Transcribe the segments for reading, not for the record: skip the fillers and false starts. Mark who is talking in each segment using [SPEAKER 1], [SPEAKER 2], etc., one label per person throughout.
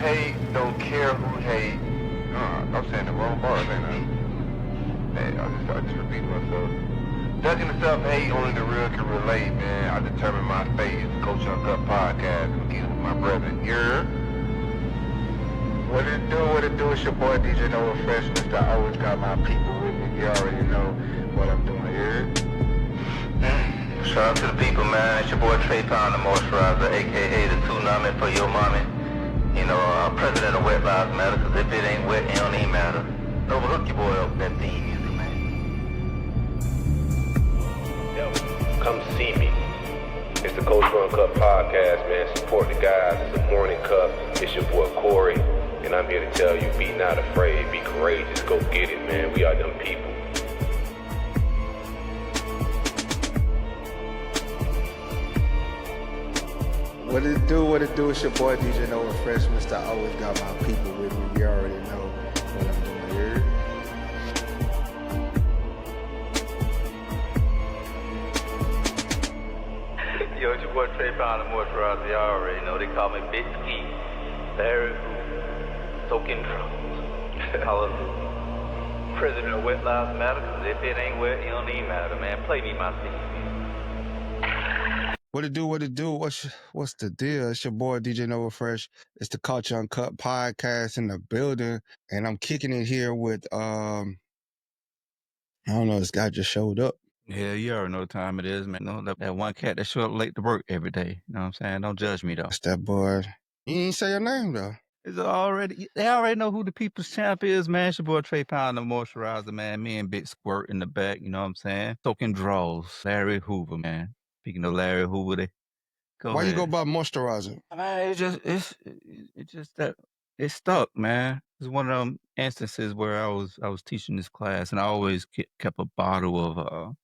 [SPEAKER 1] hate, don't care who hate. I'm saying the wrong bars, ain't I? Hey, I just repeat myself. Ducking the self-hate, only the real can relate, man. I determine my fate. It's the Coach Uncut podcast. I'm keeping with my brother. What it do? It's your boy DJ Noah Fresh, Mr. I always got my people with me. You already know what I'm doing here.
[SPEAKER 2] Shout out to the people, man. It's your boy Trey Pound, the moisturizer, a.k.a. the tsunami for your mommy. You know, president of Wet Lives Matter, because if it ain't wet, it don't even matter. Overhook your boy up with that theme music, man.
[SPEAKER 3] Yo, come see me. It's the Coach Uncut podcast, man. Support the guys. It's a morning cup. It's your boy Corey. And I'm here to tell you, be not afraid. Be courageous. Go get it, man. We are them people.
[SPEAKER 4] What it do? It's your boy DJ Noah Fresh, Mr. I always got my people with me. You already know what I'm doing here.
[SPEAKER 2] Yo, it's your boy Trey Pound, the moisturizer. Y'all already know. They call me Big Ski. Larry Hoover. Soaking drums. Hallelujah. President of Wet Lives Matter, because if it ain't wet, it don't even matter, man. Play me my theme.
[SPEAKER 4] What it do? What's the deal? It's your boy DJ Noah Fresh. It's the Culture Uncut podcast in the building, and I'm kicking it here with I don't know. This guy just showed up.
[SPEAKER 5] Yeah, you already know what time it is, man. No, that one cat that show up late to work every day. You know what I'm saying? Don't judge me though.
[SPEAKER 4] It's that boy. You ain't say your name though.
[SPEAKER 5] They already know who the people's champ is, man. It's your boy Trey Pound, the moisturizer, man. Me and Big Squirt in the back, you know what I'm saying? Soaking draws. Larry Hoover, man. Speaking of Larry Hoover,
[SPEAKER 4] Why you go buy moisturizer?
[SPEAKER 5] Man, it's just that it stuck, man. It's one of them instances where I was teaching this class, and I always kept a bottle of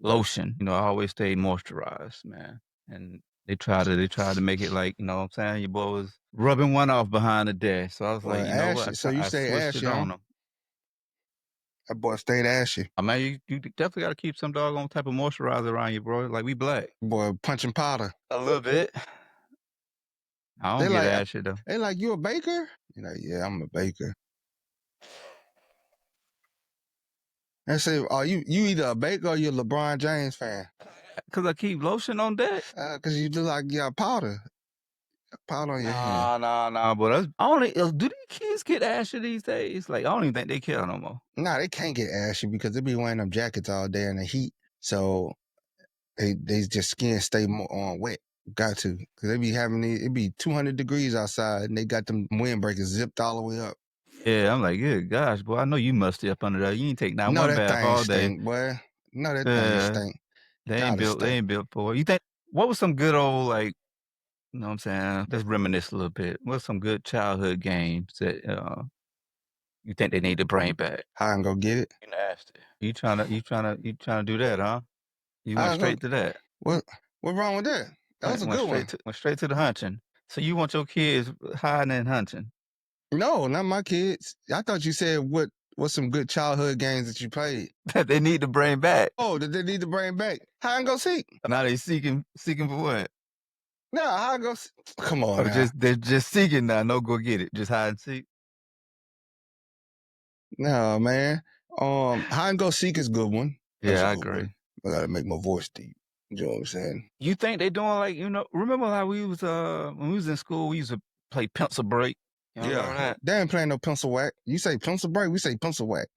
[SPEAKER 5] lotion. You know, I always stayed moisturized, man. And they tried to make it like, you know what I'm saying? Your boy was rubbing one off behind the desk. So I was like, you know what?
[SPEAKER 4] So you say ashy
[SPEAKER 5] on him.
[SPEAKER 4] That boy stayed ashy.
[SPEAKER 5] I mean, you definitely got to keep some doggone type of moisturizer around you, bro. Like, we black.
[SPEAKER 4] Boy, punching powder.
[SPEAKER 5] A little bit. I don't get ashy, though.
[SPEAKER 4] They like, you a baker? You're like, yeah, I'm a baker. They say, you either a baker or you're a LeBron James fan?
[SPEAKER 5] Because I keep lotion on deck?
[SPEAKER 4] Because you do like you got powder. Powder on your hand.
[SPEAKER 5] Nah, but do these kids get ashy these days? Like, I don't even think they care no more.
[SPEAKER 4] Nah, they can't get ashy because they be wearing them jackets all day in the heat. So they just skin stay more wet. Got to. Because they be having it be 200 degrees outside and they got them windbreakers zipped all the way up.
[SPEAKER 5] Yeah, I'm like, good gosh, boy, I know you musty up under there. You ain't take one bath all day.
[SPEAKER 4] Stink, boy. No, that thing stink.
[SPEAKER 5] They ain't built for it. You think, what was some good old, like, you know what I'm saying? Let's reminisce a little bit. What's some good childhood games that you think they need to bring back?
[SPEAKER 4] I can go get it.
[SPEAKER 5] You nasty. You trying to do that, huh? You went straight to that.
[SPEAKER 4] What wrong with that? That was a good one.
[SPEAKER 5] Went straight to the hunching. So you want your kids hiding and hunching?
[SPEAKER 4] No, not my kids. I thought you said what's some good childhood games that you played?
[SPEAKER 5] That they need to bring back.
[SPEAKER 4] Oh, that they need to bring back. Hide and go seek.
[SPEAKER 5] Now they seeking for what?
[SPEAKER 4] No, hide and go seek. Come on.
[SPEAKER 5] They're just seeking now. No, go get it. Just hide and seek.
[SPEAKER 4] No, man. Hide and go seek is a good one.
[SPEAKER 5] Yeah, I agree.
[SPEAKER 4] I gotta make my voice deep. You know what I'm saying?
[SPEAKER 5] You think they doing like, remember how we was when we was in school, we used to play pencil break?
[SPEAKER 4] That? They ain't playing no pencil whack. You say pencil break, we say pencil whack.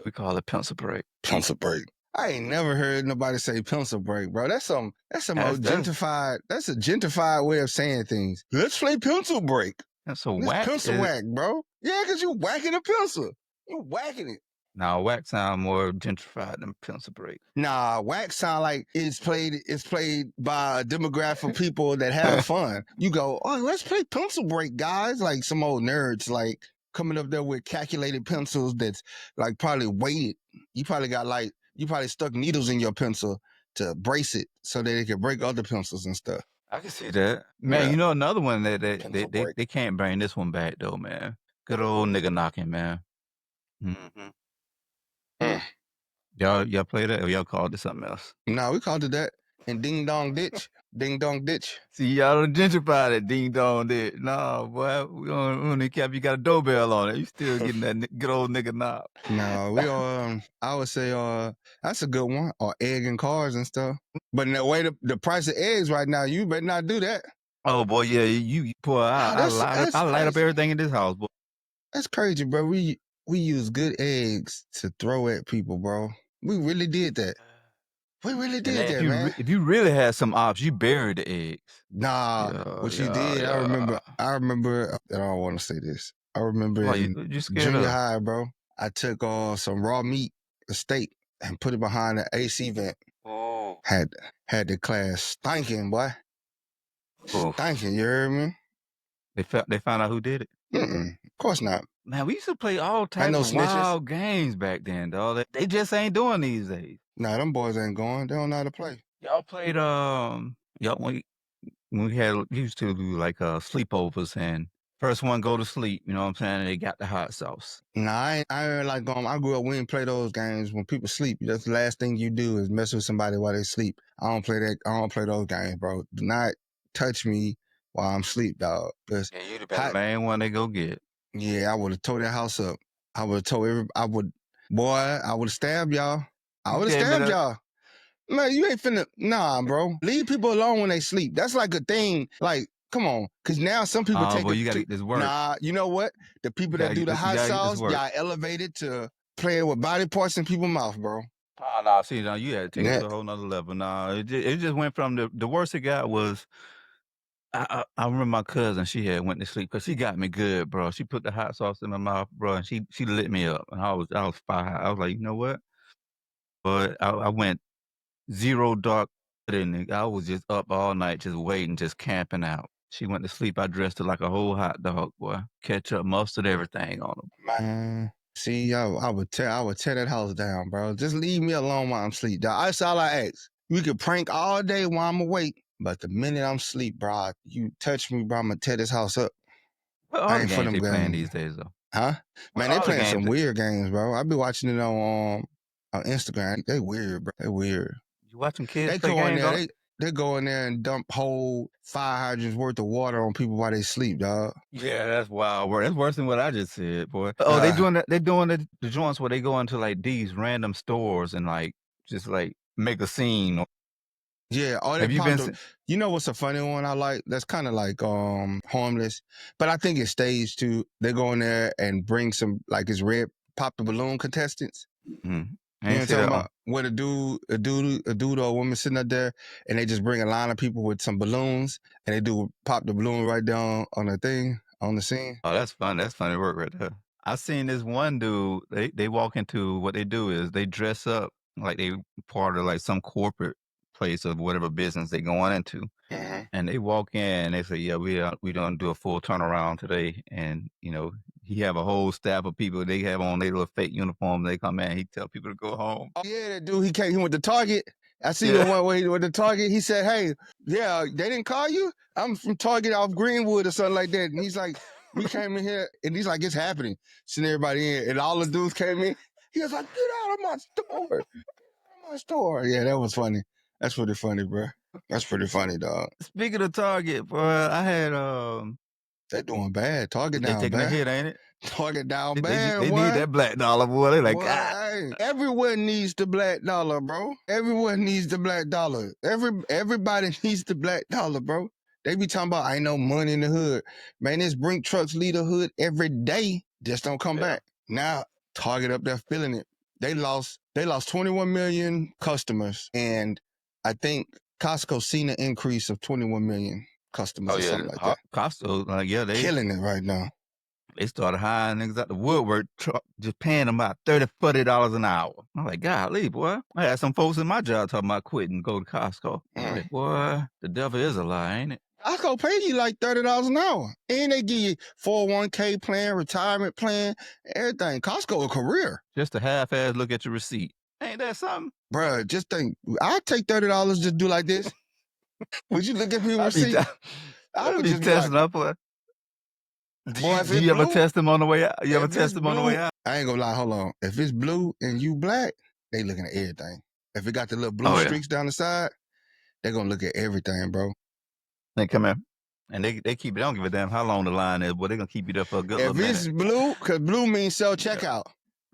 [SPEAKER 5] We call it pencil break.
[SPEAKER 4] Pencil break. I ain't never heard nobody say pencil break, bro. That's old gentrified. That's a gentrified way of saying things. Let's play pencil break.
[SPEAKER 5] That's a whack.
[SPEAKER 4] Pencil whack, bro. Yeah, because you whacking a pencil. You whacking it.
[SPEAKER 5] Nah, whack sound more gentrified than pencil break.
[SPEAKER 4] Nah, whack sound like it's played by a demographic of people that have fun. You go, oh, let's play pencil break, guys. Like some old nerds, like coming up there with calculated pencils that's like probably weighted. You probably stuck needles in your pencil to brace it so that it can break other pencils and stuff.
[SPEAKER 5] I can see that. Man, yeah. Another one that they can't bring this one back though, man. Good old nigga knocking, man. Mm-hmm. Y'all play that or y'all called it something else?
[SPEAKER 4] No, we called it that. And Ding Dong Ditch. Ding dong ditch.
[SPEAKER 5] See, y'all done gentrified it, ding dong did. Nah, boy, we on the cap, you got a doorbell on it. You still getting that good old nigga knob.
[SPEAKER 4] No, we I would say that's a good one. Or egg and cars and stuff. But in the way the price of eggs right now, you better not do that.
[SPEAKER 5] Oh boy, yeah, you boy, I light up everything in this house, boy.
[SPEAKER 4] That's crazy, bro. We use good eggs to throw at people, bro. We really did that. We really did that, man.
[SPEAKER 5] If you really had some ops, you buried the eggs.
[SPEAKER 4] Nah, what you did, I remember, I don't want to say this. I remember in junior high, bro, I took some raw meat, a steak, and put it behind the AC vent.
[SPEAKER 5] Oh.
[SPEAKER 4] Had the class stinking, boy. Stinking, you heard me?
[SPEAKER 5] They found out who did it?
[SPEAKER 4] Of course not.
[SPEAKER 5] Man, we used to play all types of wild games back then, dog. They just ain't doing these days.
[SPEAKER 4] Nah, them boys ain't going. They don't know how to play.
[SPEAKER 5] Y'all played when we used to do like sleepovers, and first one go to sleep, you know what I'm saying? They got the hot sauce.
[SPEAKER 4] Nah, I ain't like going. I grew up, we didn't play those games. When people sleep, that's the last thing you do is mess with somebody while they sleep. I don't play that. I don't play those games, bro. Do not touch me while I'm asleep, dog.
[SPEAKER 5] Yeah, you the main one they go get.
[SPEAKER 4] Yeah, I would have tore that house up. I would have told I would have stabbed y'all. I would have stabbed y'all. Man, you ain't finna, nah, bro. Leave people alone when they sleep. That's like a thing, like, come on. Because now some people take
[SPEAKER 5] you got to get this work.
[SPEAKER 4] Nah, you know what? The people that do the hot sauce, y'all elevated to playing with body parts in people's mouth, bro.
[SPEAKER 5] Oh, nah, see, now you had to take it to a whole nother level. Nah, it just went from the worst it got was, I remember my cousin, she had went to sleep because she got me good, bro. She put the hot sauce in my mouth, bro, and she lit me up. And I was fire. I was like, you know what? But I went zero dark, and I was just up all night, just waiting, just camping out. She went to sleep. I dressed her like a whole hot dog, boy. Ketchup, mustard, everything on them.
[SPEAKER 4] Man, see, I would tear that house down, bro. Just leave me alone while I'm asleep, dog. That's all I ask. We could prank all day while I'm awake, but the minute I'm asleep, bro, you touch me, bro, I'm gonna tear this house up.
[SPEAKER 5] What all the games they playing these days, though?
[SPEAKER 4] Huh? Man, they playing some weird games, bro. I be watching it on Instagram. They weird, bro. They weird.
[SPEAKER 5] You watch them kids play games?
[SPEAKER 4] They go in there and dump whole fire hydrants worth of water on people while they sleep, dog.
[SPEAKER 5] Yeah, that's wild. That's worse than what I just said, boy. Oh, they doing that. They doing the joints where they go into like these random stores and like just like make a scene.
[SPEAKER 4] Yeah, have you been? You know what's a funny one I like? That's kind of like Homeless, but I think it's staged too. They go in there and bring some like it's red pop the balloon contestants.
[SPEAKER 5] Mm-hmm.
[SPEAKER 4] You know what I'm talking about? Where a dude or a woman sitting up there, and they just bring a line of people with some balloons, and they do pop the balloon right down on the thing, on the scene.
[SPEAKER 5] Oh, that's fun. That's funny work right there. I seen this one dude, they walk into, what they do is they dress up like they part of like some corporate place or whatever business they going into.
[SPEAKER 4] Mm-hmm.
[SPEAKER 5] And they walk in and they say, yeah, we don't do a full turnaround today. And, you know, he have a whole staff of people. They have on their little fake uniform. They come in, he tell people to go home.
[SPEAKER 4] Oh, yeah, that dude, he went to Target. I see the one where he went to Target. He said, hey, yeah, they didn't call you? I'm from Target off Greenwood or something like that. And he's like, we came in here, and he's like, it's happening. Sending everybody in. And all the dudes came in. He was like, get out of my store. Get out of my store. Yeah, that was funny. That's pretty funny, bro. That's pretty funny, dog.
[SPEAKER 5] Speaking of Target, bro, I had
[SPEAKER 4] they doing bad. Target down bad.
[SPEAKER 5] They taking a hit, ain't it?
[SPEAKER 4] Target down bad.
[SPEAKER 5] They need that black dollar, boy. They like,
[SPEAKER 4] hey, everyone needs the black dollar, bro. Everyone needs the black dollar. Everybody needs the black dollar, bro. They be talking about ain't no money in the hood. Man, this brink trucks leave the hood every day. Just don't come back. Now, Target up there feeling it. They lost 21 million customers, and I think Costco seen an increase of 21 million customers or something like that.
[SPEAKER 5] Costco, they
[SPEAKER 4] killing it right now.
[SPEAKER 5] They started hiring niggas out the woodwork truck, just paying them about $30, $40 an hour. I'm like, golly, boy. I had some folks in my job talking about quitting, go to Costco. I'm like, boy, the devil is a lie, ain't it?
[SPEAKER 4] Costco pay you like $30 an hour. And they give you 401k plan, retirement plan, everything. Costco a career.
[SPEAKER 5] Just a half-ass look at your receipt. Ain't that something?
[SPEAKER 4] Bruh, just think, I'd take $30 just do like this. Would you look at me receipt?
[SPEAKER 5] I would just testing up. Do you ever test them on the way out? You ever test them on the way out?
[SPEAKER 4] I ain't gonna lie, hold on. If it's blue and you black, they looking at everything. If it got the little blue streaks down the side, They're gonna look at everything, bro.
[SPEAKER 5] They come in and they keep. They don't give a damn how long the line is, but they're gonna keep you there for a good
[SPEAKER 4] If
[SPEAKER 5] little
[SPEAKER 4] it's
[SPEAKER 5] minute.
[SPEAKER 4] blue, because blue means self-checkout.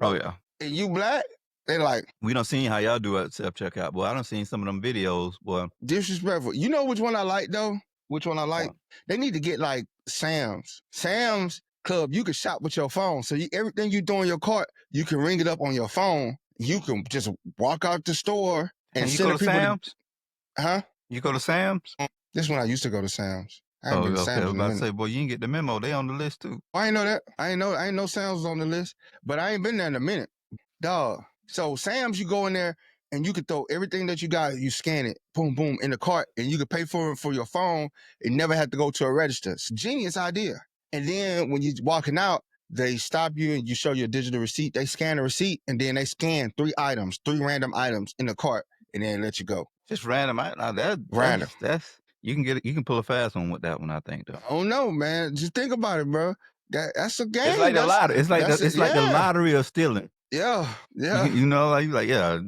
[SPEAKER 5] Oh yeah.
[SPEAKER 4] And you black, they like,
[SPEAKER 5] we don't see how y'all do at self-checkout. Boy, I don't seen some of them videos, boy.
[SPEAKER 4] Disrespectful. You know which one I like, though? Which one I like?
[SPEAKER 5] What?
[SPEAKER 4] They need to get, like, Sam's. Sam's Club, you can shop with your phone. So everything you do in your cart, you can ring it up on your phone. You can just walk out the store and
[SPEAKER 5] you
[SPEAKER 4] send
[SPEAKER 5] go to
[SPEAKER 4] people
[SPEAKER 5] Sam's?
[SPEAKER 4] Huh?
[SPEAKER 5] You go to Sam's?
[SPEAKER 4] This one I used to go to Sam's. I haven't been to
[SPEAKER 5] okay. I
[SPEAKER 4] Sam's
[SPEAKER 5] was
[SPEAKER 4] in a
[SPEAKER 5] about to
[SPEAKER 4] minute.
[SPEAKER 5] say, boy, you didn't get the memo. They on the list too.
[SPEAKER 4] I ain't know that. I ain't know Sam's was on the list, but I ain't been there in a minute. Dog. So Sam's, you go in there and you can throw everything that you got, you scan it, boom, boom, in the cart, and you can pay for it for your phone and never have to go to a register. It's a genius idea. And then when you're walking out, they stop you and you show your digital receipt. They scan the receipt and then they scan 3 random items in the cart, and then let you go.
[SPEAKER 5] Just random.
[SPEAKER 4] Random.
[SPEAKER 5] That's you can pull a fast one with that one, I think, though.
[SPEAKER 4] Oh no, man. Just think about it, bro. That's a game.
[SPEAKER 5] It's like the lottery. It's like the lottery of stealing.
[SPEAKER 4] Yeah.
[SPEAKER 5] You know, like
[SPEAKER 4] Yeah,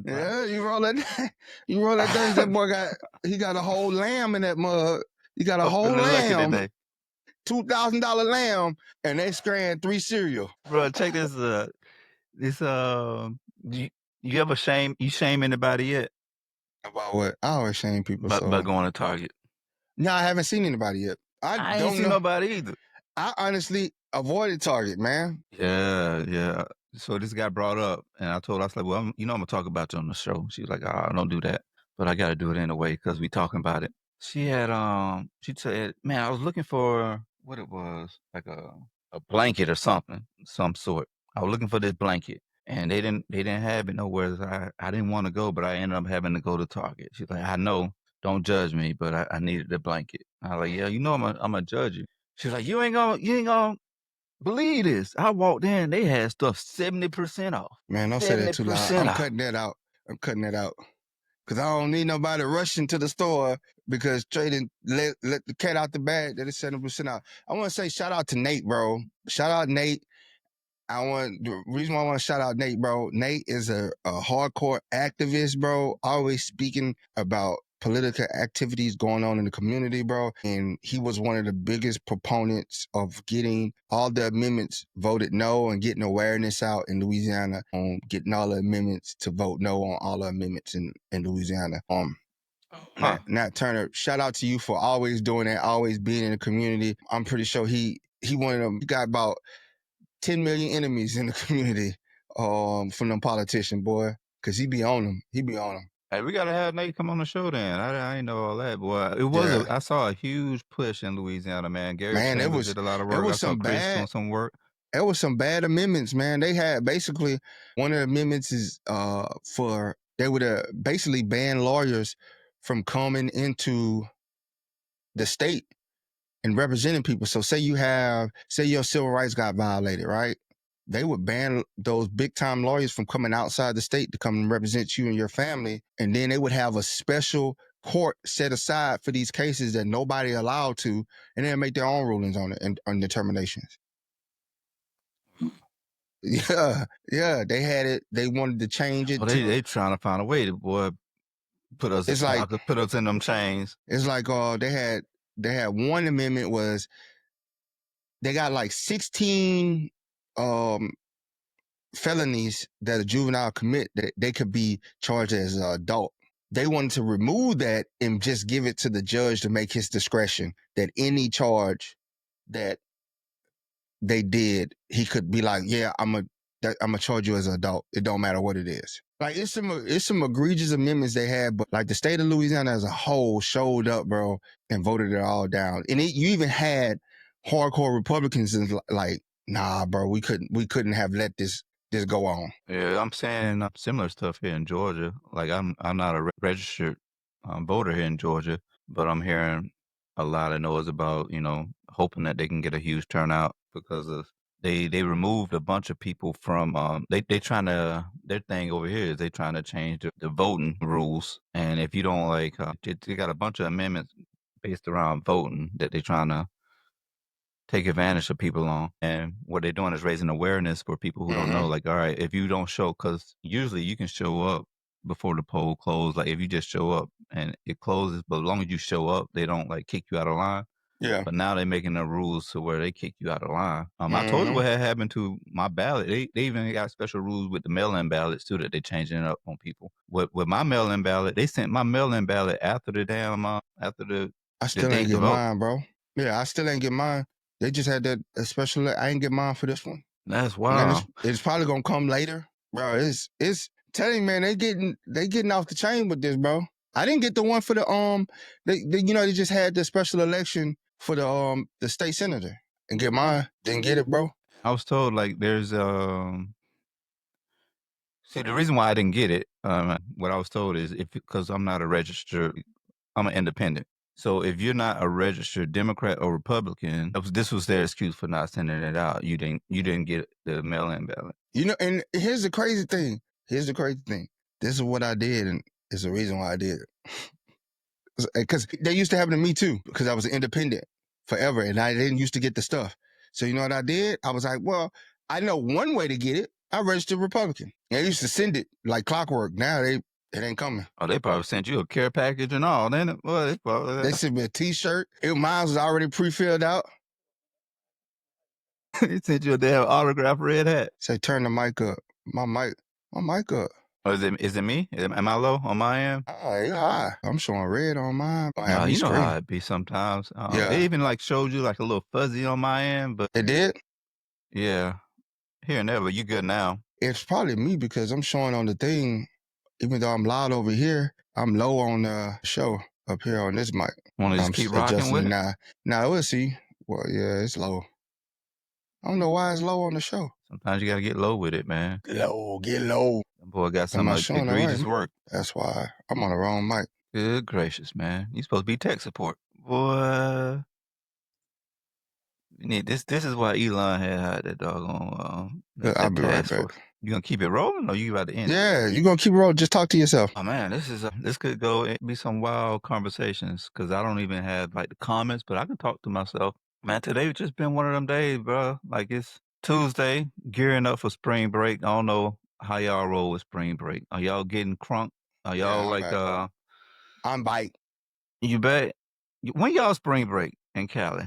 [SPEAKER 4] you roll that dice. That boy got a whole lamb in that mug. He got a whole lamb, $2,000 lamb, and they scan 3 cereal.
[SPEAKER 5] Bro, check this. You ever shame anybody yet?
[SPEAKER 4] About what? I always shame people.
[SPEAKER 5] About going to Target.
[SPEAKER 4] No, I haven't seen anybody yet.
[SPEAKER 5] I ain't seen nobody either.
[SPEAKER 4] I honestly avoided Target, man.
[SPEAKER 5] Yeah. So this guy brought up, and I told her, I was like, well, I'm gonna talk about you on the show. She was like, oh, don't do that, but I got to do it anyway because we talking about it. She had she said, man, I was looking for what it was, like a blanket or something, some sort. I was looking for this blanket, and they didn't have it nowhere. I didn't want to go, but I ended up having to go to Target. She's like, I know, don't judge me, but I needed the blanket. I was like, yeah, you know, I'm gonna judge you. She's like, you ain't gonna believe this. I walked in, they had stuff 70% off.
[SPEAKER 4] Man, don't say that too loud. I'm cutting that out. Because I don't need nobody rushing to the store because trading let the cat out the bag that is 70% off. I want to say shout out to Nate, bro. Shout out Nate. The reason why I want to shout out Nate, bro. Nate is a hardcore activist, bro. Always speaking about political activities going on in the community, bro. And he was one of the biggest proponents of getting all the amendments voted no and getting awareness out in Louisiana on getting all the amendments to vote no on all the amendments in Louisiana. Nat Turner, shout out to you for always doing that, always being in the community. I'm pretty sure he one of them. He got about 10 million enemies in the community from them politicians, boy. Because he be on them.
[SPEAKER 5] Hey, we gotta have Nate come on the show then. I ain't know all that, boy. It was I saw a huge push in Louisiana, man. Gary Chambers did a lot of work.
[SPEAKER 4] It was some
[SPEAKER 5] Chris doing some work.
[SPEAKER 4] There was some bad amendments, man. They had basically one of the amendments is they would basically ban lawyers from coming into the state and representing people. So say your civil rights got violated, right? They would ban those big time lawyers from coming outside the state to come and represent you and your family. And then they would have a special court set aside for these cases that nobody allowed to, and then make their own rulings on it and on determinations. Yeah. They had it. They wanted to change it.
[SPEAKER 5] They trying to find a way to, boy, put us in them chains.
[SPEAKER 4] It's like they had one amendment was they got like 16 felonies that a juvenile commit that they could be charged as an adult. They wanted to remove that and just give it to the judge to make his discretion that any charge that they did, he could be like, yeah, I'm gonna charge you as an adult. It don't matter what it is. Like it's some egregious amendments they had, but like the state of Louisiana as a whole showed up, bro, and voted it all down. And you even had hardcore Republicans like, nah, bro, we couldn't have let this go on.
[SPEAKER 5] Yeah, I'm saying similar stuff here in Georgia. Like I'm not a registered voter here in Georgia, but I'm hearing a lot of noise about, hoping that they can get a huge turnout because of they removed a bunch of people from they trying to, their thing over here is they trying to change the voting rules. And if you don't like they got a bunch of amendments based around voting that they're trying to take advantage of people on. And what they're doing is raising awareness for people who don't know, like, all right, if you don't show, because usually you can show up, before the poll closed. Like if you just show up and it closes, but as long as you show up, they don't like kick you out of line.
[SPEAKER 4] Yeah.
[SPEAKER 5] But now they're making the rules to where they kick you out of line. I told you
[SPEAKER 4] Mhm.
[SPEAKER 5] what had happened to my ballot. They even got special rules with the mail-in ballots too that they changing it up on people. With my mail-in ballot, they sent my mail-in ballot after the damn after the
[SPEAKER 4] still
[SPEAKER 5] date
[SPEAKER 4] ain't
[SPEAKER 5] to
[SPEAKER 4] get
[SPEAKER 5] vote.
[SPEAKER 4] mine, bro. Yeah, I still ain't get mine. They just had that special. I ain't get mine for this one.
[SPEAKER 5] That's
[SPEAKER 4] Man,
[SPEAKER 5] wild.
[SPEAKER 4] it's probably gonna come later, bro. It's telling you, man, they getting off the chain with this, bro. I didn't get the one for the they you know, they just had the special election for the state senator and get mine. Didn't get it, bro.
[SPEAKER 5] I was told like there's see the reason why I didn't get it, what I was told is because I'm not a registered, I'm an independent. So if you're not a registered Democrat or Republican, this was their excuse for not sending it out. You didn't get the mail-in ballot.
[SPEAKER 4] You know, and here's the crazy thing. This is what I did, and it's the reason why I did it. Because they used to happen to me too, because I was an independent forever, and I didn't used to get the stuff. So you know what I did? I was like, well, I know one way to get it. I registered Republican. They used to send it like clockwork. Now it ain't coming.
[SPEAKER 5] Oh, they probably sent you a care package and all, didn't it? Well,
[SPEAKER 4] They sent me a T-shirt. Mine was already pre-filled out.
[SPEAKER 5] They sent you a damn autographed red hat.
[SPEAKER 4] Say, turn the mic up. My mic up.
[SPEAKER 5] Oh, is it me? Am I low on my end?
[SPEAKER 4] It's high. I'm showing red on mine.
[SPEAKER 5] You know how it be sometimes.
[SPEAKER 4] Yeah.
[SPEAKER 5] It even like showed you like a little fuzzy on my end, but
[SPEAKER 4] it did.
[SPEAKER 5] Yeah, here and there, but you good now.
[SPEAKER 4] It's probably me because I'm showing on the thing, even though I'm loud over here. I'm low on the show up here on this mic.
[SPEAKER 5] Want to just keep rocking with it?
[SPEAKER 4] Now we'll see. Well, yeah, it's low. I don't know why it's low on the show.
[SPEAKER 5] Sometimes you gotta get low with it, man.
[SPEAKER 4] Get low.
[SPEAKER 5] That boy got some egregious work.
[SPEAKER 4] That's why I'm on the wrong mic.
[SPEAKER 5] Good gracious, man. You supposed to be tech support. Boy. This is why Elon had hired that doggone
[SPEAKER 4] I'll be right back.
[SPEAKER 5] You gonna keep it rolling or you about to end?
[SPEAKER 4] Yeah, you gonna keep it rolling. Just talk to yourself.
[SPEAKER 5] Oh man, this could go be some wild conversations because I don't even have like the comments, but I can talk to myself. Man, today just been one of them days, bro. Like it's Tuesday, gearing up for spring break. I don't know how y'all roll with spring break. Are y'all getting crunk? Are y'all
[SPEAKER 4] I'm bite. You
[SPEAKER 5] bet. When y'all spring break in Cali?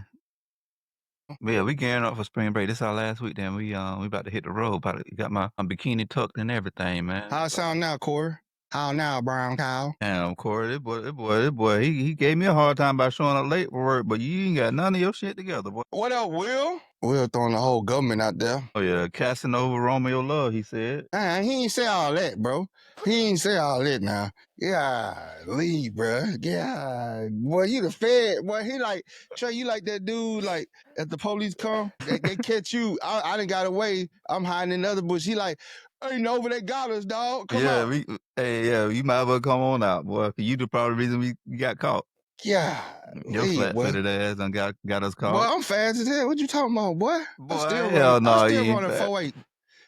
[SPEAKER 5] Yeah, we gearing up for spring break. This is our last week. Then we about to hit the road. Got my bikini tucked and everything, man.
[SPEAKER 4] How it sound now, Corey? How now, brown cow?
[SPEAKER 5] Damn, Corey, this boy, he gave me a hard time by showing up late for work, but you ain't got none of your shit together, boy.
[SPEAKER 4] What up, Will? Will throwing the whole government out there.
[SPEAKER 5] Oh yeah, casting over Romeo Love, he said.
[SPEAKER 4] He ain't say all that, bro. He ain't say all that now. Yeah, leave, bro. Yeah, boy, you the Fed. Boy, he like, Trey, you like that dude, like, if the police come, they catch you. I done got away. I'm hiding in the other bush. He like, ain't over, they got us, dog. Come on.
[SPEAKER 5] You might as well come on out, boy. 'Cause you the probably reason we got caught.
[SPEAKER 4] Yeah.
[SPEAKER 5] Your flat-footed ass done got us caught.
[SPEAKER 4] Boy, I'm fast as hell. What you talking about, boy?
[SPEAKER 5] Boy,
[SPEAKER 4] I'm still running 4.8.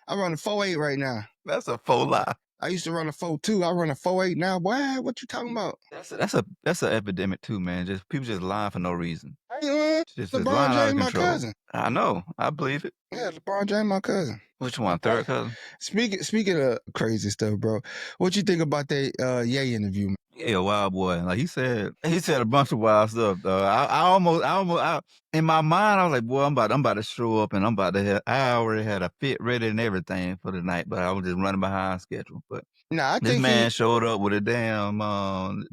[SPEAKER 4] I'm running 4.8 right now.
[SPEAKER 5] That's a faux lie.
[SPEAKER 4] I used to run a 4.2. I run a 4.8 now. Boy, what you talking about?
[SPEAKER 5] That's an epidemic too, man. Just people just lying for no reason.
[SPEAKER 4] Just LeBron James, my cousin.
[SPEAKER 5] I know. I believe it.
[SPEAKER 4] Yeah, LeBron James, my cousin.
[SPEAKER 5] Which one? Third cousin? Speaking
[SPEAKER 4] of crazy stuff, bro. What you think about that Ye interview?
[SPEAKER 5] Yeah, wild boy. Like he said a bunch of wild stuff. I in my mind I was like, boy, I'm about to show up and I already had a fit ready and everything for the night, but I was just running behind schedule. But
[SPEAKER 4] I
[SPEAKER 5] this
[SPEAKER 4] think
[SPEAKER 5] man showed up with a damn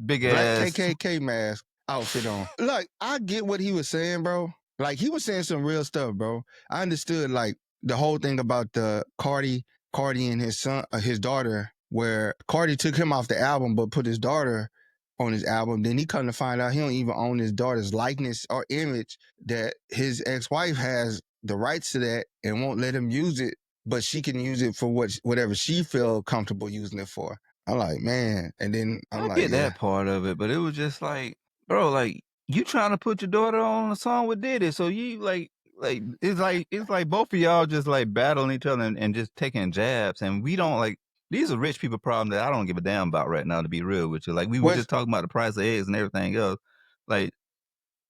[SPEAKER 5] big ass
[SPEAKER 4] KKK mask outfit on. Look, I get what he was saying, bro. Like he was saying some real stuff, bro. I understood like the whole thing about the Cardi and his daughter, where Cardi took him off the album but put his daughter on his album. Then he come to find out he don't even own his daughter's likeness or image, that his ex-wife has the rights to that and won't let him use it, but she can use it for whatever she feel comfortable using it for. I'm like, man. And then I
[SPEAKER 5] get that part of it, but it was just like, bro, like you trying to put your daughter on a song with Diddy, so you like it's like both of y'all just like battling each other and just taking jabs, and we don't like. These are rich people problems that I don't give a damn about right now, to be real with you. Like we were just talking about the price of eggs and everything else. Like,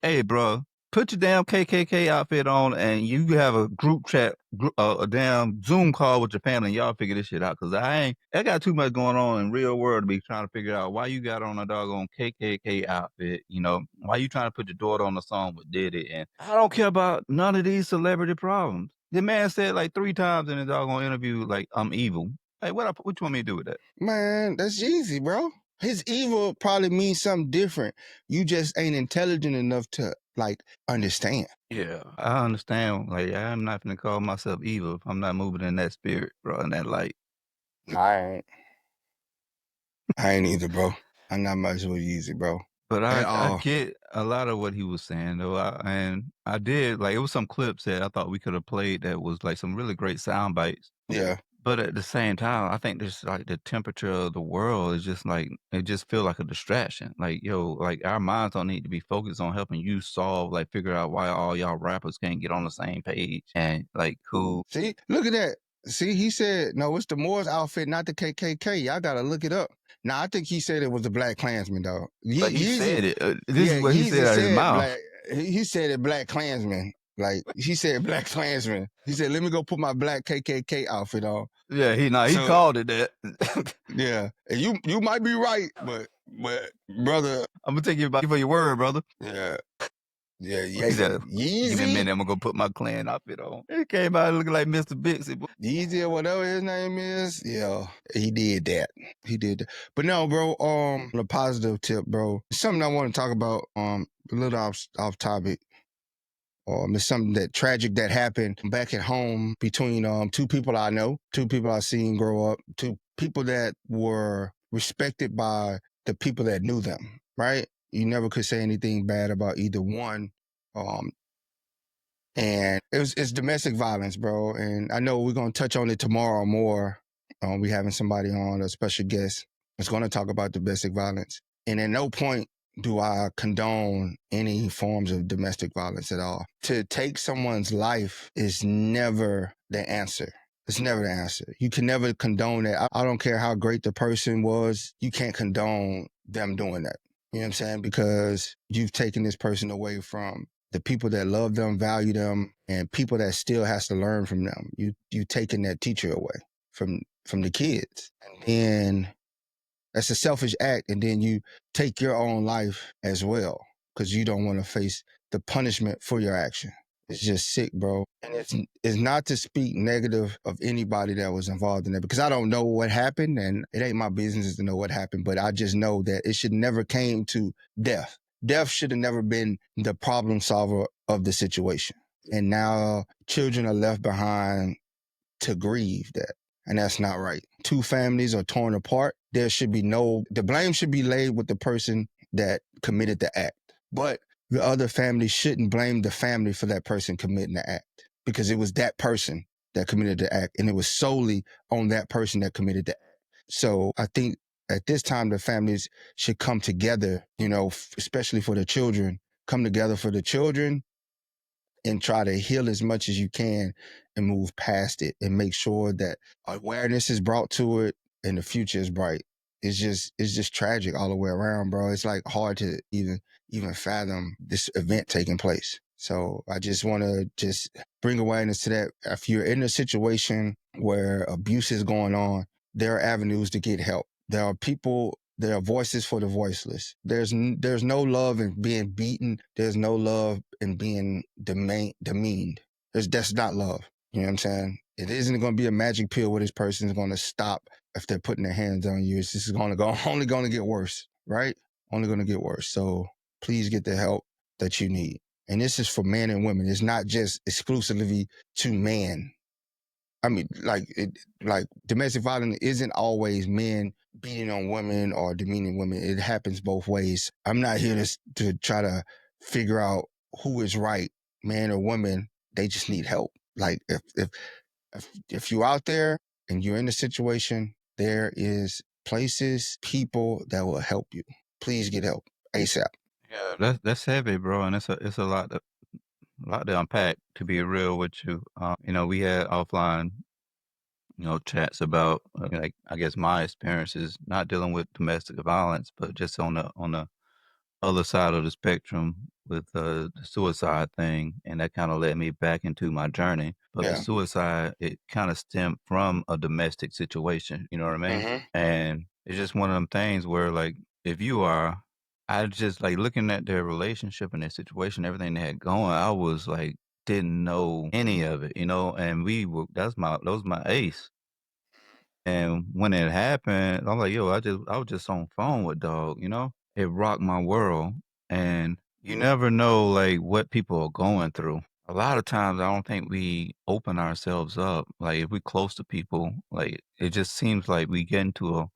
[SPEAKER 5] hey, bro, put your damn KKK outfit on and you have a group chat, a damn Zoom call with your family and y'all figure this shit out. Cause I got too much going on in real world to be trying to figure out why you got on a doggone KKK outfit. You know, why you trying to put your daughter on the song with Diddy. And I don't care about none of these celebrity problems. The man said like 3 times in his doggone interview, like, I'm evil. Hey, what you want me to do with that?
[SPEAKER 4] Man, that's easy, bro. His evil probably means something different. You just ain't intelligent enough to like understand.
[SPEAKER 5] Yeah, I understand. Like, I'm not gonna call myself evil if I'm not moving in that spirit, bro, in that light.
[SPEAKER 4] I ain't either, bro. I'm not much with easy, bro.
[SPEAKER 5] But
[SPEAKER 4] At
[SPEAKER 5] I
[SPEAKER 4] all.
[SPEAKER 5] get a lot of what he was saying though. I did like it was some clips that I thought we could have played that was like some really great sound bites.
[SPEAKER 4] Yeah.
[SPEAKER 5] But at the same time, I think just like the temperature of the world is just like it just feel like a distraction. Like, yo, like our minds don't need to be focused on helping you solve, like figure out why all y'all rappers can't get on the same page and like who.
[SPEAKER 4] See, look at that. See, he said, no, it's the Moore's outfit, not the KKK. Y'all gotta look it up. Now, I think he said it was the Black Klansman, though.
[SPEAKER 5] But he said it. This is what he said
[SPEAKER 4] Yeezy
[SPEAKER 5] out of his
[SPEAKER 4] said
[SPEAKER 5] mouth.
[SPEAKER 4] Black. He said it Black Klansman. Like he said Black Klansman. He said, let me go put my black KKK outfit on.
[SPEAKER 5] Yeah, he called it that.
[SPEAKER 4] Yeah, and you might be right, but brother,
[SPEAKER 5] I'm gonna take you for your word, brother.
[SPEAKER 4] yeah.
[SPEAKER 5] He said, give me a minute, I'm gonna go put my clan outfit on. He came out looking like Mr. Bixie.
[SPEAKER 4] Yeezy or whatever his name is, yeah, he did that. He did that. But no, bro, on a positive tip, bro, something I want to talk about, a little off topic. It's something that tragic that happened back at home between 2 people I know, 2 people I seen grow up, 2 people that were respected by the people that knew them, right? You never could say anything bad about either one. And it's domestic violence, bro. And I know we're going to touch on it tomorrow more. We having somebody on, a special guest, that's going to talk about domestic violence. And at no point do I condone any forms of domestic violence at all. To take someone's life is never the answer. It's never the answer. You can never condone that. I don't care how great the person was. You can't condone them doing that. You know what I'm saying? Because you've taken this person away from the people that love them, value them, and people that still has to learn from them. You taking that teacher away from the kids. And then that's a selfish act. And then you take your own life as well because you don't want to face the punishment for your action. It's just sick, bro. And it's not to speak negative of anybody that was involved in that because I don't know what happened and it ain't my business to know what happened, but I just know that it should never came to death. Death should have never been the problem solver of the situation. And now children are left behind to grieve that. And that's not right. 2 families are torn apart. The blame should be laid with the person that committed the act. But the other family shouldn't blame the family for that person committing the act because it was that person that committed the act and it was solely on that person that committed the act. So I think at this time, the families should come together, especially for the children, come together for the children and try to heal as much as you can and move past it and make sure that awareness is brought to it and the future is bright. It's just tragic all the way around, bro. It's like hard to even fathom this event taking place. So I just want to just bring awareness to that. If you're in a situation where abuse is going on, there are avenues to get help. There are voices for the voiceless. There's no love in being beaten. There's no love in being demeaned. That's not love. You know what I'm saying? It isn't going to be a magic pill where this person is going to stop if they're putting their hands on you. It's just only going to get worse, right? Only going to get worse. So please get the help that you need. And this is for men and women. It's not just exclusively to men. I mean, like domestic violence isn't always men beating on women or demeaning women. It happens both ways. I'm not here to try to figure out who is right, man or woman. They just need help. Like if you're out there and you're in a situation, there is places, people that will help you. Please get help ASAP.
[SPEAKER 5] Yeah, that's heavy, bro, and it's a lot to unpack. To be real with you, we had offline, chats about like I guess my experiences not dealing with domestic violence, but just on the other side of the spectrum with the suicide thing, and that kind of led me back into my journey. But the suicide, it kind of stemmed from a domestic situation. You know what I mean?
[SPEAKER 4] Mhm.
[SPEAKER 5] And it's just one of them things where, like, if you are, I just like looking at their relationship and their situation, everything they had going. I was like, didn't know any of it, you know. And that was my ace. And when it happened, I'm like, yo, I was just on phone with dog, you know? It rocked my world. And you never know like what people are going through. A lot of times I don't think we open ourselves up. Like if we're close to people, like it just seems like we get to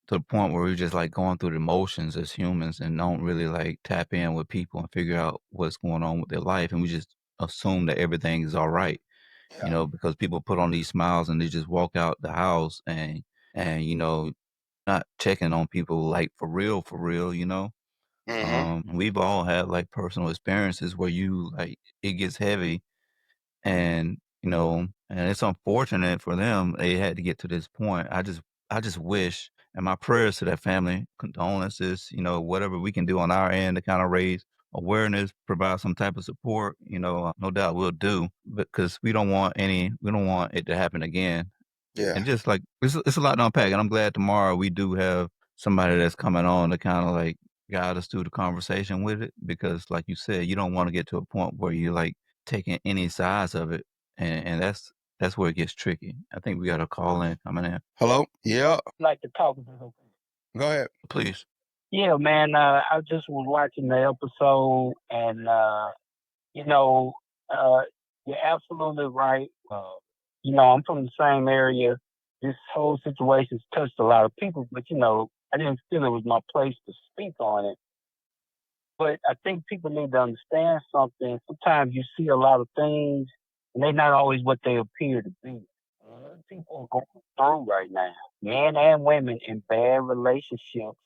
[SPEAKER 5] the point where we're just like going through the motions as humans and don't really like tap in with people and figure out what's going on with their life. And we just assume that everything is all right, you know, because people put on these smiles and they just walk out the house and you know, not checking on people like for real, you know. We've all had like personal experiences where you like it gets heavy and you know, and it's unfortunate for them they had to get to this point. I just wish and my prayers to that family, condolences, you know, whatever we can do on our end to kind of raise awareness, provide some type of support, you know, no doubt we'll do because we don't want it to happen again.
[SPEAKER 4] Yeah.
[SPEAKER 5] And just like it's a lot to unpack, and I'm glad tomorrow we do have somebody that's coming on to kind of like guide us through the conversation with it because, like you said, you don't want to get to a point where you're like taking any sides of it, and that's where it gets tricky. I think we got a call in coming in.
[SPEAKER 4] Hello? Yeah.
[SPEAKER 6] Like to talk.
[SPEAKER 4] Go ahead.
[SPEAKER 5] Please.
[SPEAKER 6] Yeah, man. I just was watching the episode, and you know, you're absolutely right. You know, I'm from the same area. This whole situation's touched a lot of people, but you know, I didn't feel it was my place to speak on it. But I think people need to understand something. Sometimes you see a lot of things, and they're not always what they appear to be. People are going through right now, men and women in bad relationships.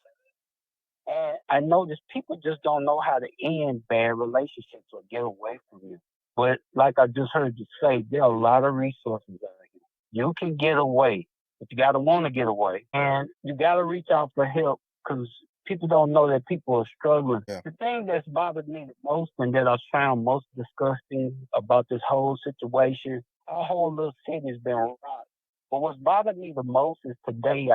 [SPEAKER 6] And I notice people just don't know how to end bad relationships or get away from it. But like I just heard you say, there are a lot of resources out here. You can get away, but you got to want to get away. And you got to reach out for help because people don't know that people are struggling.
[SPEAKER 4] Yeah.
[SPEAKER 6] The thing that's bothered me the most and that I found most disgusting about this whole situation, our whole little city's been rocked. But what's bothered me the most is today,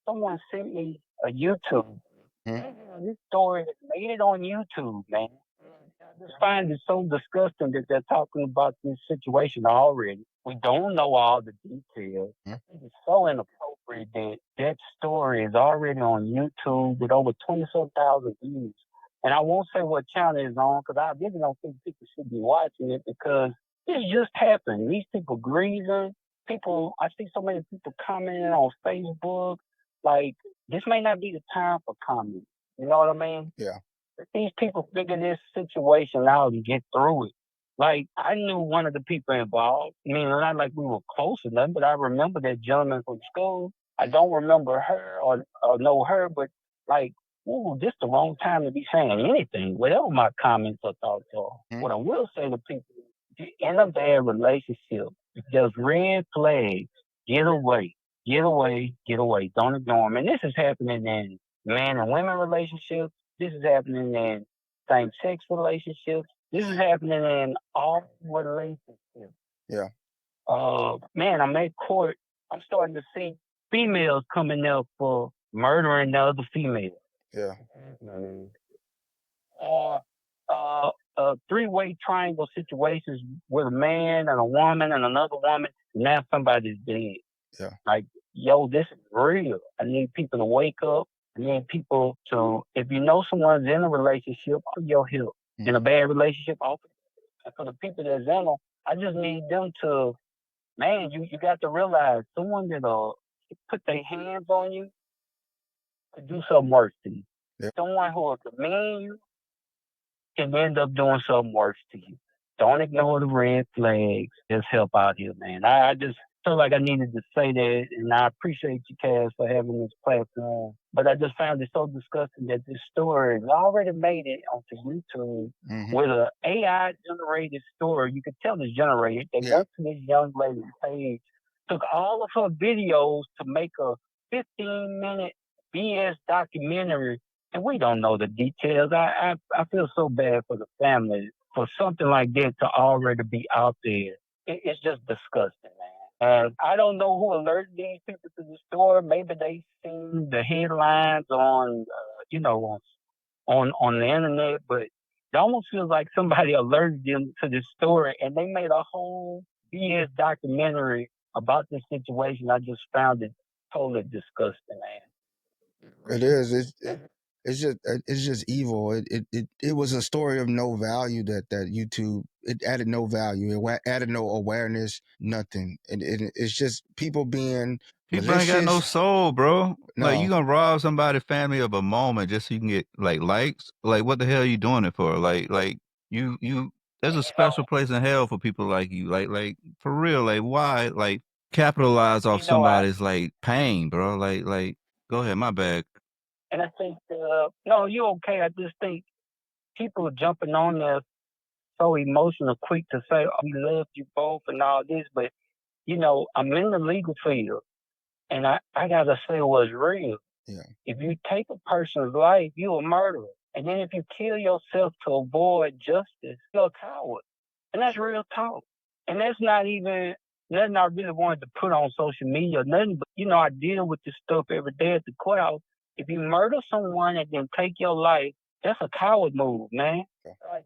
[SPEAKER 6] someone sent me a YouTube. This story has made it on YouTube, man. I just find it so disgusting that they're talking about this situation already. We don't know all the details. It's so inappropriate that that story is already on YouTube with over 20,000 views. And I won't say what channel it's on because I really don't think people should be watching it because this just happened. These people grieving. I see so many people commenting on Facebook. Like, this may not be the time for comments. You know what I mean?
[SPEAKER 4] Yeah.
[SPEAKER 6] Let these people figure this situation out and get through it. Like, I knew one of the people involved. I mean, not like we were close enough, but I remember that gentleman from school. I don't remember her or know her, but like, ooh, this the wrong time to be saying anything, whatever my comments or thoughts are. What I will say to people, if you're in a bad relationship, if there's red flags, get away. Get away, get away. Don't ignore them. And this is happening in man and women relationships. This is happening in same-sex relationships. This is happening in all relationships.
[SPEAKER 4] Yeah.
[SPEAKER 6] Man, I'm at court. I'm starting to see females coming up for murdering the other female.
[SPEAKER 4] Yeah.
[SPEAKER 6] Three-way triangle situations with a man and a woman and another woman. Now somebody's dead.
[SPEAKER 4] Yeah.
[SPEAKER 6] Like, yo, this is real. I need people to wake up. I need people to, if you know someone's in a relationship, offer your help. In a bad relationship, offer. And for the people that's in them, I just need them to, man, you got to realize someone that'll put their hands on you could do something worse to you.
[SPEAKER 4] Yeah.
[SPEAKER 6] Someone who will demean you can end up doing something worse to you. Don't ignore the red flags. Just help out here, man. I just felt like I needed to say that, and I appreciate you, Cass, for having this platform. But I just found it so disgusting that this story already made it onto YouTube with an AI-generated story. You could tell it's generated. They went to this young lady's page, took all of her videos to make a 15-minute BS documentary and we don't know the details. I feel so bad for the family for something like that to already be out there. It's just disgusting, man. And I don't know who alerted these people to the story. Maybe they seen the headlines on, on the internet, but it almost feels like somebody alerted them to this story, and they made a whole BS documentary about this situation. I just found it totally disgusting, man.
[SPEAKER 4] It is. It's just evil. It was a story of no value that YouTube, it added no value. It added no awareness. Nothing. It's just people being
[SPEAKER 5] People
[SPEAKER 4] malicious.
[SPEAKER 5] ain't got no soul, bro.
[SPEAKER 4] No.
[SPEAKER 5] Like, you gonna rob somebody's family of a moment just so you can get like likes? Like, what the hell are you doing it for? Like you there's a special place in hell for people like you. Like for real. Like, why like capitalize off somebody's like pain, bro? Like go ahead, my bad.
[SPEAKER 6] And I think no, you're okay. I just think people are jumping on there so emotional, quick to say, "Oh, we love you both" and all this, but I'm in the legal field, and I gotta say what's real.
[SPEAKER 4] Yeah.
[SPEAKER 6] If you take a person's life, you're a murderer. And then if you kill yourself to avoid justice, you're a coward. And that's real talk. And that's not even nothing I really wanted to put on social media or nothing, but I deal with this stuff every day at the courthouse. If you murder someone and then take your life, that's a coward move, man.
[SPEAKER 4] Okay.
[SPEAKER 6] Like,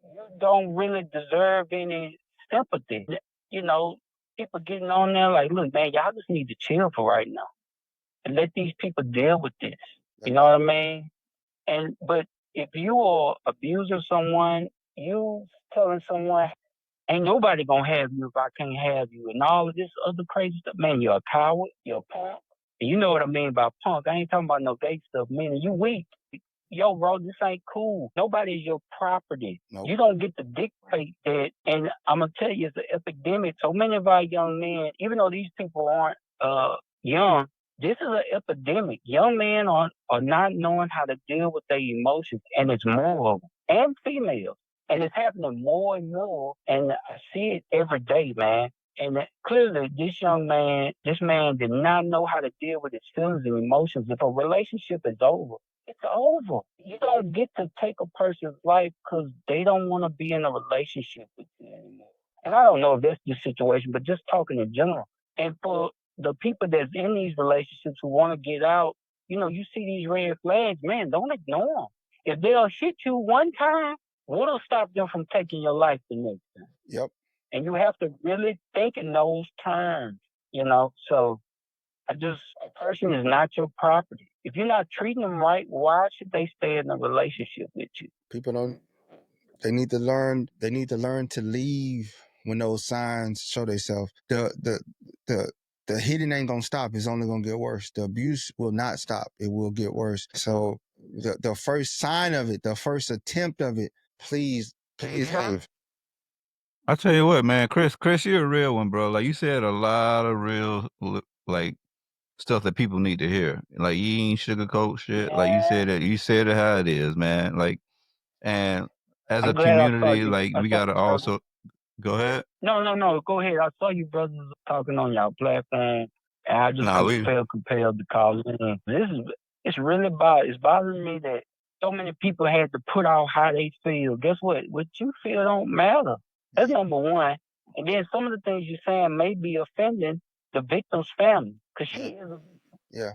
[SPEAKER 6] you don't really deserve any sympathy. People getting on there like, look, man, y'all just need to chill for right now and let these people deal with this. You know what I mean? But if you are abusing someone, you telling someone, ain't nobody gonna have you if I can't have you, and all of this other crazy stuff, man, you're a coward, you're a punk. And you know what I mean by punk. I ain't talking about no gay stuff, meaning you weak. Yo, bro, this ain't cool. Nobody's your property. Nope. You don't get to dictate that. And I'm going to tell you, it's an epidemic. So many of our young men, even though these people aren't young, this is an epidemic. Young men are not knowing how to deal with their emotions, and it's more of them, and females. And it's happening more and more, and I see it every day, man. And clearly, this man did not know how to deal with his feelings and emotions. If a relationship is over, it's over. You don't get to take a person's life because they don't want to be in a relationship with you anymore. And I don't know if that's the situation, but just talking in general. And for the people that's in these relationships who want to get out, you see these red flags, man, don't ignore them. If they'll hit you one time, what'll stop them from taking your life the next time?
[SPEAKER 4] Yep.
[SPEAKER 6] And you have to really think in those terms, So a person is not your property. If you're not treating them right, why should they stay in a relationship with you?
[SPEAKER 4] People they need to learn to leave when those signs show themselves. The hitting ain't gonna stop. It's only gonna get worse. The abuse will not stop. It will get worse. So the first sign of it, the first attempt of it, please leave.
[SPEAKER 5] I tell you what, man, Chris, you're a real one, bro. Like, you said a lot of real, like, stuff that people need to hear. Like, you ain't sugarcoat shit.
[SPEAKER 6] Yeah.
[SPEAKER 5] Like, you said it how it is, man. Like, and as a
[SPEAKER 6] glad I saw
[SPEAKER 5] community,
[SPEAKER 6] you.
[SPEAKER 5] like, we gotta also go ahead.
[SPEAKER 6] No, go ahead. I saw you brothers talking on your platform, and I just felt compelled to call in. It's really it's bothering me that so many people had to put out how they feel. Guess what? What you feel don't matter. That's number one. And then some of the things you're saying may be offending the victim's family, because she is.
[SPEAKER 4] Yeah.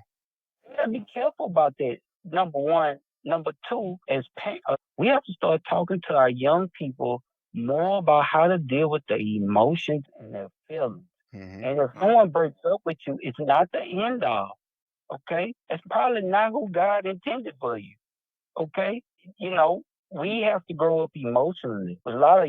[SPEAKER 6] You gotta be careful about that. Number one. Number two, we have to start talking to our young people more about how to deal with their emotions and their feelings. Mm-hmm. And if someone breaks up with you, it's not the end all. Okay? It's probably not who God intended for you. Okay? We have to grow up emotionally. There's a lot of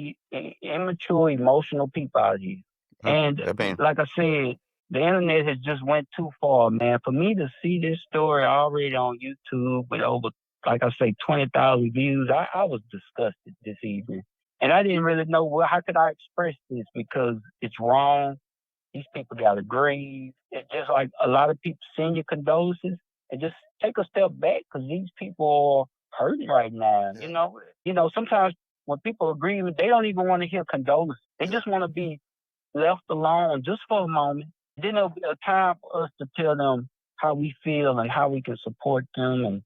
[SPEAKER 6] immature, emotional people out here. And like I said, the internet has just went too far, man. For me to see this story already on YouTube with over, like I say, 20,000 views, I was disgusted this evening. And I didn't really know, how could I express this? Because it's wrong. These people got to grieve. It's just like a lot of people send your condolences and just take a step back, because these people are hurting right now. Yeah. Sometimes when people are grieving, they don't even want to hear condolences. They just want to be left alone just for a moment. Then there'll be a time for us to tell them how we feel and how we can support them. And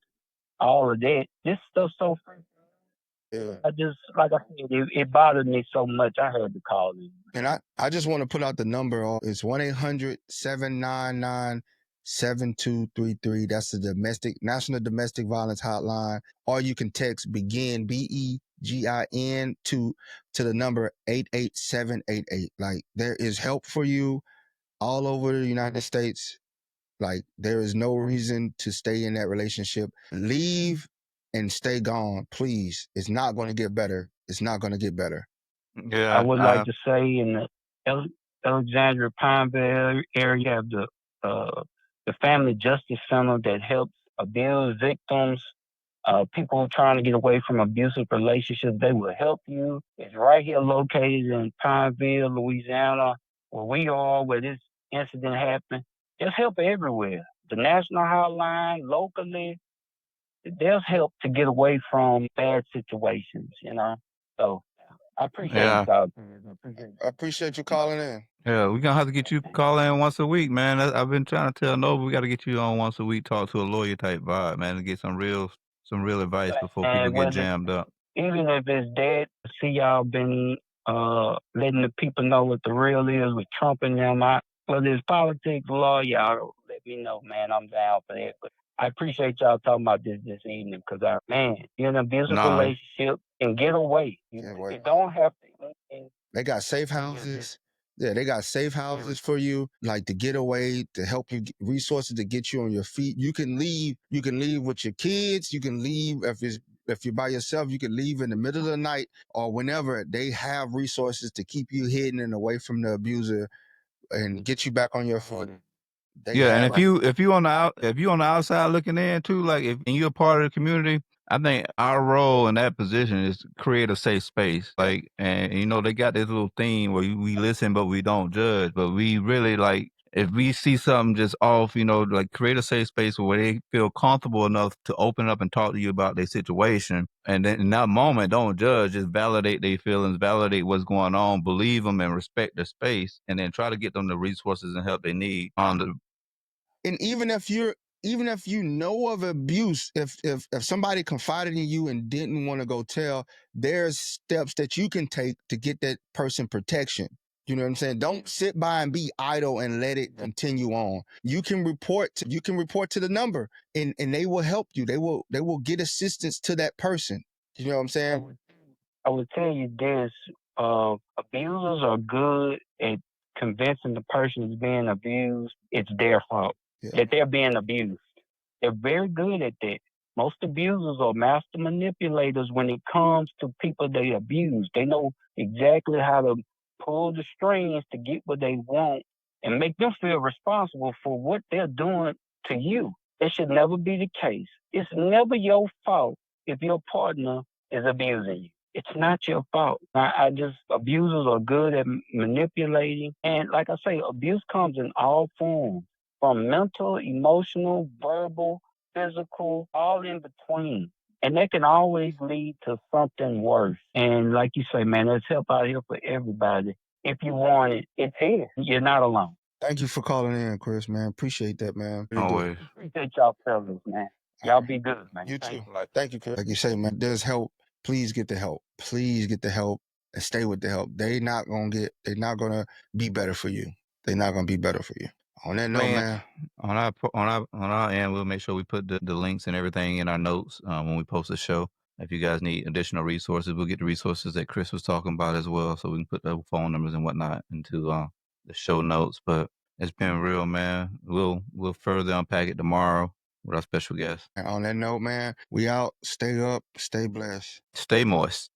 [SPEAKER 6] all of that. This stuff's so free.
[SPEAKER 4] Yeah.
[SPEAKER 6] I just, like I said, it bothered me so much. I had to call it.
[SPEAKER 4] And I just want to put out the number. It's 1-800-799-7233. That's the National Domestic Violence Hotline. Or you can text BEGIN, BEGIN, to the number 88788. Like, there is help for you all over the United States. Like, there is no reason to stay in that relationship. Leave and stay gone, please. It's not going to get better. It's not going to get better.
[SPEAKER 5] Yeah,
[SPEAKER 6] I would like to say in the Alexandria Pineville area, have the Family Justice Center that helps abuse victims, people trying to get away from abusive relationships. They will help you. It's right here located in Pineville, Louisiana, where we are, where this incident happened. There's help everywhere. The national hotline, locally, there's help to get away from bad situations, you know. So I appreciate
[SPEAKER 5] Yeah.
[SPEAKER 6] y'all.
[SPEAKER 4] I appreciate you calling in.
[SPEAKER 5] Yeah, we're gonna have to get you call in once a week, man. I've been trying to tell Nova we got to get you on once a week, talk to a lawyer type vibe, man, and get some real advice before people
[SPEAKER 6] And
[SPEAKER 5] get
[SPEAKER 6] whether,
[SPEAKER 5] jammed up.
[SPEAKER 6] even if it's dead, see y'all been letting the people know what the real is with Trump and them. Whether it's politics, law, y'all let me know, man. I'm down for that. But I appreciate y'all talking about this evening because, man, you're in an abusive relationship and get away. You don't have to.
[SPEAKER 4] They got safe houses. Yeah, they got safe houses for you, like to get away, to help you, resources to get you on your feet. You can leave. You can leave with your kids. You can leave if you're by yourself. You can leave in the middle of the night or whenever. They have resources to keep you hidden and away from the abuser and get you back on your feet.
[SPEAKER 5] And if you on the outside looking in too, like and you're a part of the community, I think our role in that position is to create a safe space. Like, and you know, they got this little theme where we listen but we don't judge, but we really, like, if we see something just off, you know, like, create a safe space where they feel comfortable enough to open up and talk to you about their situation. And then in that moment, don't judge, just validate their feelings, validate what's going on, believe them and respect their space, and then try to get them the resources and help they need on the.
[SPEAKER 4] And even if you know of abuse, if somebody confided in you and didn't want to go tell, there's steps that you can take to get that person protection. You know what I'm saying? Don't sit by and be idle and let it continue on. You can report to the number and they will help you. They will get assistance to that person. You know what I'm saying?
[SPEAKER 6] I would tell you this, abusers are good at convincing the person who's being abused it's their fault, that they're being abused. They're very good at that. Most abusers are master manipulators when it comes to people they abuse. They know exactly how to pull the strings to get what they want and make them feel responsible for what they're doing to you. That should never be the case. It's never your fault if your partner is abusing you. It's not your fault. Abusers are good at manipulating. And like I say, abuse comes in all forms, from mental, emotional, verbal, physical, all in between. And that can always lead to something worse. And like you say, man, there's help out here for everybody. If you want it, it's here. You're not alone.
[SPEAKER 4] Thank you for calling in, Chris, man. Appreciate that, man.
[SPEAKER 5] Always.
[SPEAKER 6] Appreciate y'all fellas, man. Y'all be good, man.
[SPEAKER 4] You too. Thank you, Chris. Like you say, man, there's help. Please get the help. Please get the help and stay with the help. They're not gonna be better for you. They're not gonna be better for you. On that note, man.
[SPEAKER 5] On our end, we'll make sure we put the links and everything in our notes when we post the show. If you guys need additional resources, we'll get the resources that Chris was talking about as well, so we can put the phone numbers and whatnot into the show notes. But it's been real, man. We'll further unpack it tomorrow with our special guest.
[SPEAKER 4] And on that note, man, we out. Stay up. Stay blessed.
[SPEAKER 5] Stay moist.